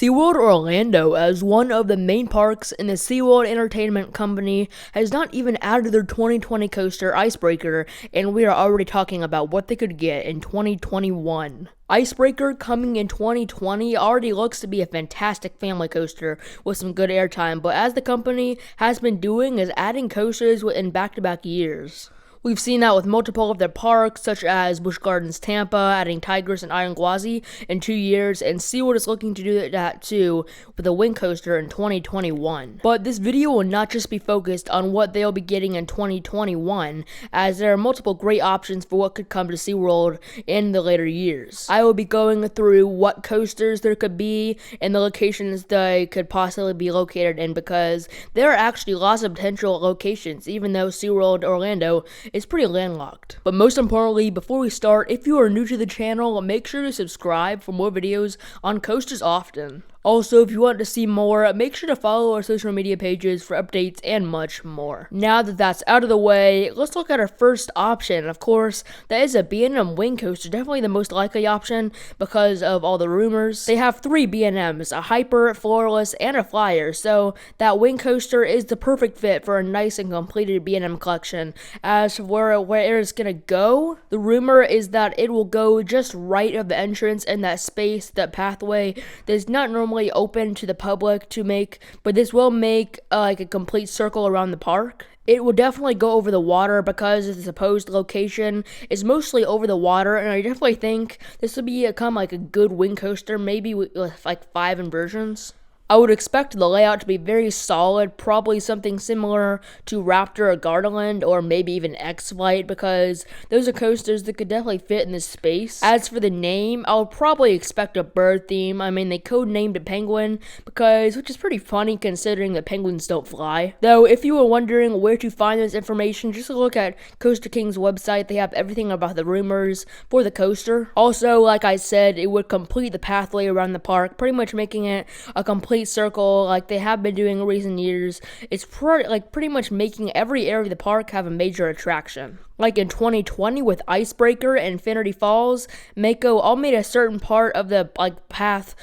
SeaWorld Orlando, as one of the main parks in the SeaWorld Entertainment Company, has not even added their 2020 coaster Icebreaker, and we are already talking about what they could get in 2021. Icebreaker, coming in 2020, already looks to be a fantastic family coaster with some good airtime, but as the company has been doing is adding coasters in back-to-back years. We've seen that with multiple of their parks, such as Busch Gardens Tampa, adding Tigers and Iron Gwazi in 2 years, and SeaWorld is looking to do that too with a Wing Coaster in 2021. But this video will not just be focused on what they'll be getting in 2021, as there are multiple great options for what could come to SeaWorld in the later years. I will be going through what coasters there could be and the locations they could possibly be located in, because there are actually lots of potential locations, even though SeaWorld Orlando is pretty landlocked. But most importantly, before we start, if you are new to the channel, make sure to subscribe for more videos on coasters often. Also, if you want to see more, make sure to follow our social media pages for updates and much more. Now that that's out of the way, let's look at our first option. Of course, that is a B&M Wing Coaster, definitely the most likely option because of all the rumors. They have 3 B&Ms, a Hyper, Floorless, and a Flyer, so that Wing Coaster is the perfect fit for a nice and completed B&M collection. As for where it's gonna go, the rumor is that it will go just right of the entrance in that space, that pathway that is not normally open to the public to make, but this will make like a complete circle around the park. It will definitely go over the water because the supposed location is mostly over the water, and I definitely think this will become like a good wing coaster, maybe with like 5 inversions. I would expect the layout to be very solid, probably something similar to Raptor or Gardaland, or maybe even X-Flight, because those are coasters that could definitely fit in this space. As for the name, I'll probably expect a bird theme. I mean, they code-named a penguin, which is pretty funny considering that penguins don't fly. Though, if you were wondering where to find this information, just look at Coaster King's website. They have everything about the rumors for the coaster. Also, like I said, it would complete the pathway around the park, pretty much making it a complete circle like they have been doing in recent years. It's pretty much making every area of the park have a major attraction. Like in 2020 with Icebreaker and Infinity Falls, Mako all made a certain part of the path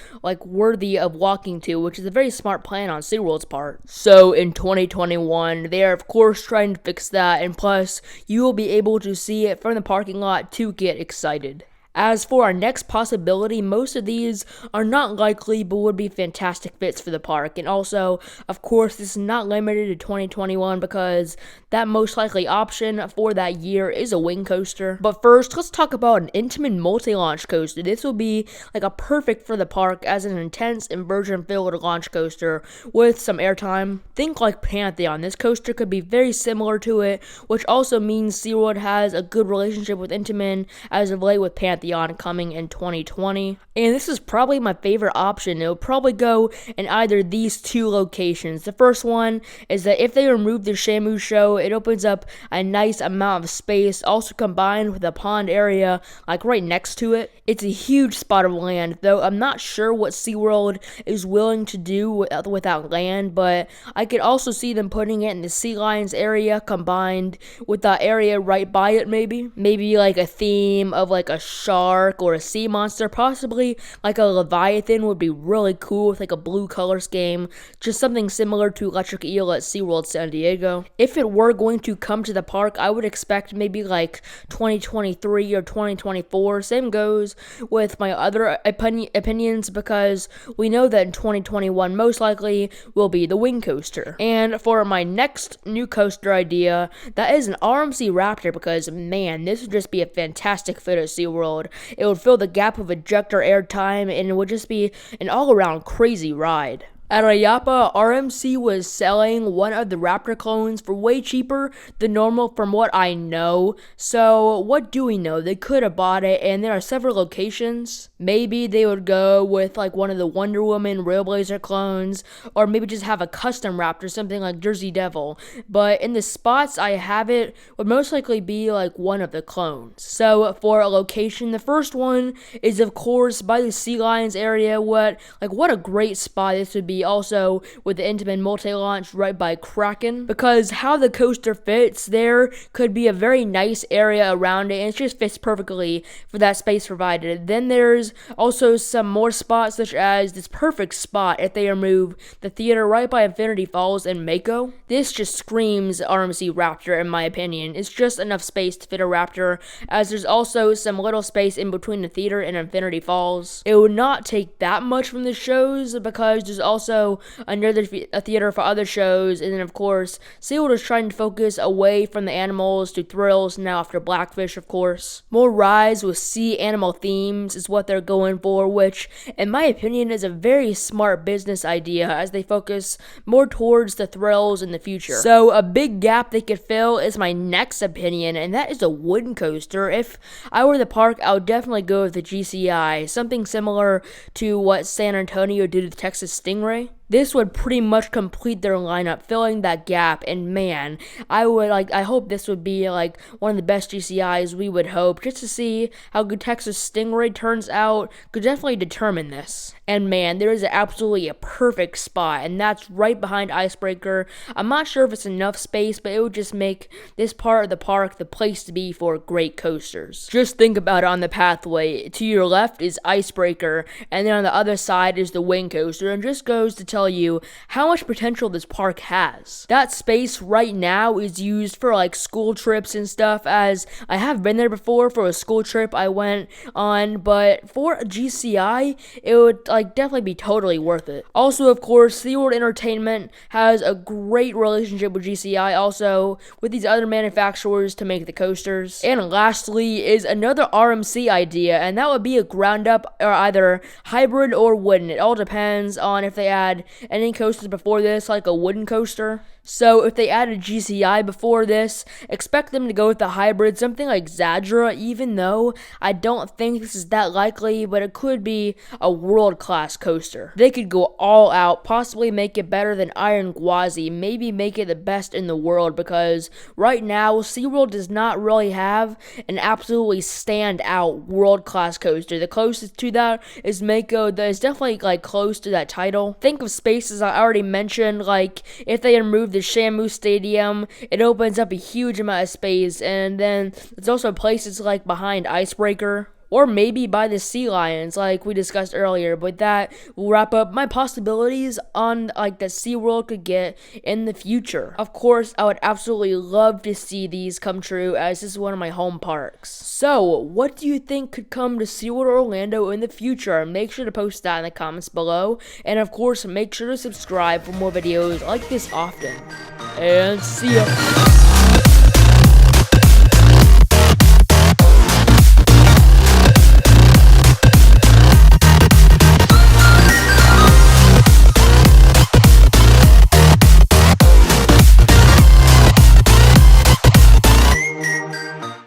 worthy of walking to, which is a very smart plan on SeaWorld's part. So in 2021, they are of course trying to fix that, and plus you will be able to see it from the parking lot to get excited. As for our next possibility, most of these are not likely but would be fantastic fits for the park. And also, of course, this is not limited to 2021 because that most likely option for that year is a wing coaster. But first, let's talk about an Intamin multi-launch coaster. This will be like a perfect for the park as an intense inversion-filled launch coaster with some airtime. Think like Pantheon. This coaster could be very similar to it, which also means SeaWorld has a good relationship with Intamin as of late with Pantheon coming in 2020. And this is probably my favorite option. It will probably go in either these 2 locations. The first one is that if they remove the Shamu show, it opens up a nice amount of space, also combined with a pond area like right next to it. It's a huge spot of land, though I'm not sure what SeaWorld is willing to do without land, but I could also see them putting it in the Sea Lions area combined with that area right by it, maybe like a theme of like a shark or a sea monster, possibly like a Leviathan would be really cool with like a blue color scheme, just something similar to Electric Eel at SeaWorld San Diego. If it were going to come to the park, I would expect maybe like 2023 or 2024. Same goes with my other opinions, because we know that in 2021 most likely will be the wing coaster. And for my next new coaster idea, that is an RMC Raptor, because man, this would just be a fantastic fit at SeaWorld. It would fill the gap of ejector airtime, and it would just be an all-around crazy ride. At IAAPA, RMC was selling one of the Raptor clones for way cheaper than normal from what I know. So what do we know? They could have bought it, and there are several locations. Maybe they would go with like one of the Wonder Woman Railblazer clones, or maybe just have a custom Raptor, something like Jersey Devil. But in the spots I have it would most likely be like one of the clones. So for a location, the first one is of course by the Sea Lions area. What a great spot this would be be also with the Intamin multi-launch right by Kraken, because how the coaster fits, there could be a very nice area around it, and it just fits perfectly for that space provided. Then there's also some more spots, such as this perfect spot if they remove the theater right by Infinity Falls and Mako. This just screams RMC Raptor in my opinion. It's just enough space to fit a Raptor, as there's also some little space in between the theater and Infinity Falls. It would not take that much from the shows, because there's also another theater for other shows, and then of course SeaWorld is trying to focus away from the animals to thrills now after Blackfish, of course. More rides with sea animal themes is what they're going for, which in my opinion is a very smart business idea, as they focus more towards the thrills in the future. So a big gap they could fill is my next opinion, and that is a wooden coaster. If I were the park, I would definitely go with the GCI, something similar to what San Antonio did with Texas Stingray. This would pretty much complete their lineup, filling that gap, and man, I hope this would be like one of the best GCIs we would hope, just to see how good Texas Stingray turns out could definitely determine this. And man, there is absolutely a perfect spot, and that's right behind Icebreaker. I'm not sure if it's enough space, but it would just make this part of the park the place to be for great coasters. Just think about it on the pathway. To your left is Icebreaker, and then on the other side is the Wing Coaster, and just goes to tell you how much potential this park has. That space right now is used for like school trips and stuff, as I have been there before for a school trip I went on, but for a GCI, it would definitely be totally worth it. Also, of course, SeaWorld Entertainment has a great relationship with GCI, also with these other manufacturers to make the coasters. And lastly is another RMC idea, and that would be a ground up or either hybrid or wooden. It all depends on if they add any coasters before this, like a wooden coaster. So if they added GCI before this, expect them to go with the hybrid, something like Zadra, even though I don't think this is that likely, but it could be a world-class coaster. They could go all out, possibly make it better than Iron Gwazi, maybe make it the best in the world, because right now, SeaWorld does not really have an absolutely stand-out world-class coaster. The closest to that is Mako, that is definitely close to that title. Think of spaces I already mentioned, like if they remove the Shamu Stadium, it opens up a huge amount of space, and then there's also places like behind Icebreaker, or maybe by the Sea Lions like we discussed earlier. But that will wrap up my possibilities on that SeaWorld could get in the future. Of course, I would absolutely love to see these come true, as this is one of my home parks. So what do you think could come to SeaWorld Orlando in the future? Make sure to post that in the comments below, and of course make sure to subscribe for more videos like this often. And see ya!